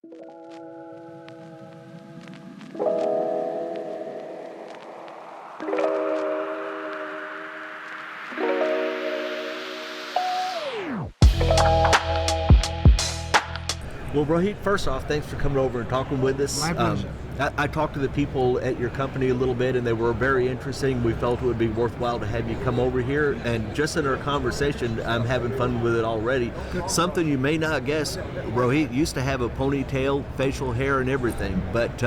Well, Rohit, first off, thanks for coming over and talking with us. My pleasure. I talked to the people at your company a little bit, and they were very interesting. We felt it would be worthwhile to have you come over here, and just in our conversation, I'm having fun with it already. Good. Something you may not guess, Rohit used to have a ponytail, facial hair, and everything, but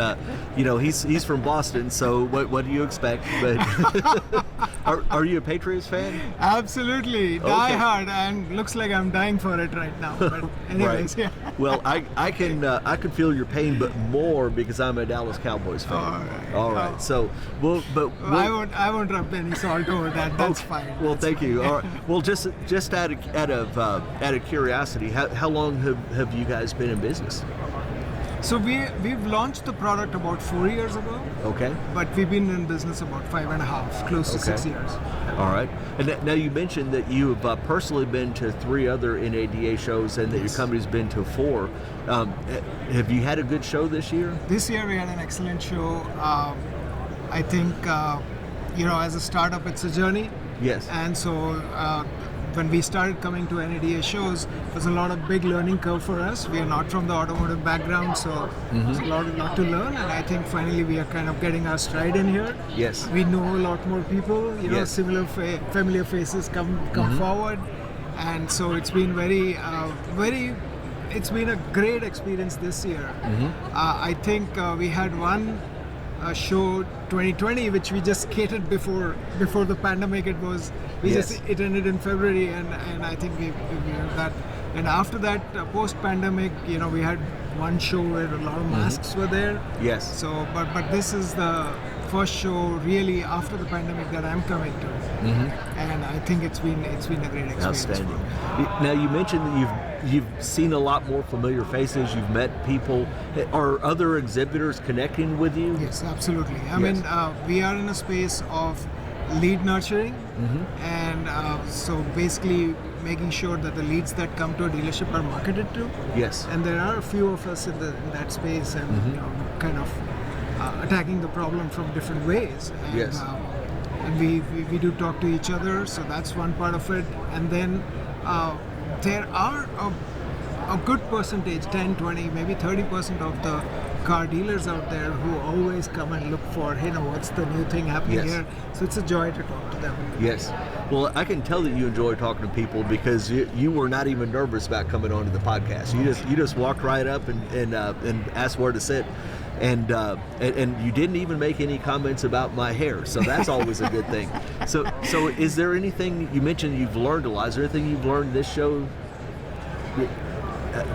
he's from Boston, so what do you expect? But are you a Patriots fan? Absolutely, die hard, and looks like I'm dying for it right now. But anyways, right. Yeah. Well, I can feel your pain, but more because I'm a Dallas Cowboys fan. All right. Oh. So, I won't rub any salt over that. That's fine. Well, That's thank fine. you. All right. Well, just out of curiosity, how long have you guys been in business? So we've launched the product about 4 years ago. Okay. But we've been in business about 5.5, close to 6 years. All right. And now you mentioned that you have personally been to 3 other NADA shows, and that your company's been to 4. Have you had a good show this year? This year we had an excellent show. I think, as a startup, it's a journey. Yes. And so when we started coming to NADA shows, it was a lot of big learning curve for us. We are not from the automotive background, so there's a lot to learn. And I think finally we are kind of getting our stride in here. Yes. We know a lot more people. Yes. Similar familiar faces come forward, and so it's been it's been a great experience this year. I think we had one show 2020, which we just catered before the pandemic. It ended in February, and I think we have that. And after that, post-pandemic, we had one show where a lot of masks were there. Yes. So, but this is the first show really after the pandemic that I'm coming to, and I think it's been a great experience. Outstanding. Now you mentioned that you've seen a lot more familiar faces. You've met people. Are other exhibitors connecting with you? Yes, absolutely. I mean, we are in a space of lead nurturing, and so basically making sure that the leads that come to a dealership are marketed to. Yes. And there are a few of us in that space, and kind of attacking the problem from different ways. And, yes. And we do talk to each other, so that's one part of it. And then there are a good percentage, 10, 20, maybe 30% of the car dealers out there who always come and look for, what's the new thing happening here. So it's a joy to talk to them. Yes. Well, I can tell that you enjoy talking to people because you were not even nervous about coming onto the podcast. You just walked right up and asked where to sit. And you didn't even make any comments about my hair, so that's always a good thing. So is there anything, you mentioned you've learned a lot, is there anything you've learned this show?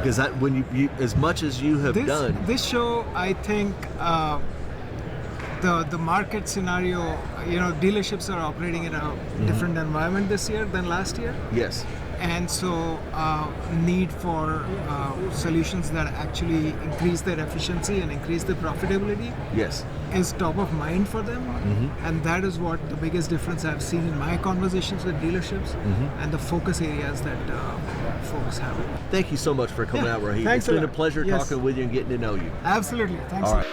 Because when you as much as you have done this show, I think the market scenario, dealerships are operating in a different environment this year than last year. Yes. And so need for solutions that actually increase their efficiency and increase their profitability yes. is top of mind for them. And that is what the biggest difference I've seen in my conversations with dealerships and the focus areas that folks have. Thank you so much for coming out, Rohit. Thanks it's been a pleasure talking with you and getting to know you. Absolutely. Thanks. All right.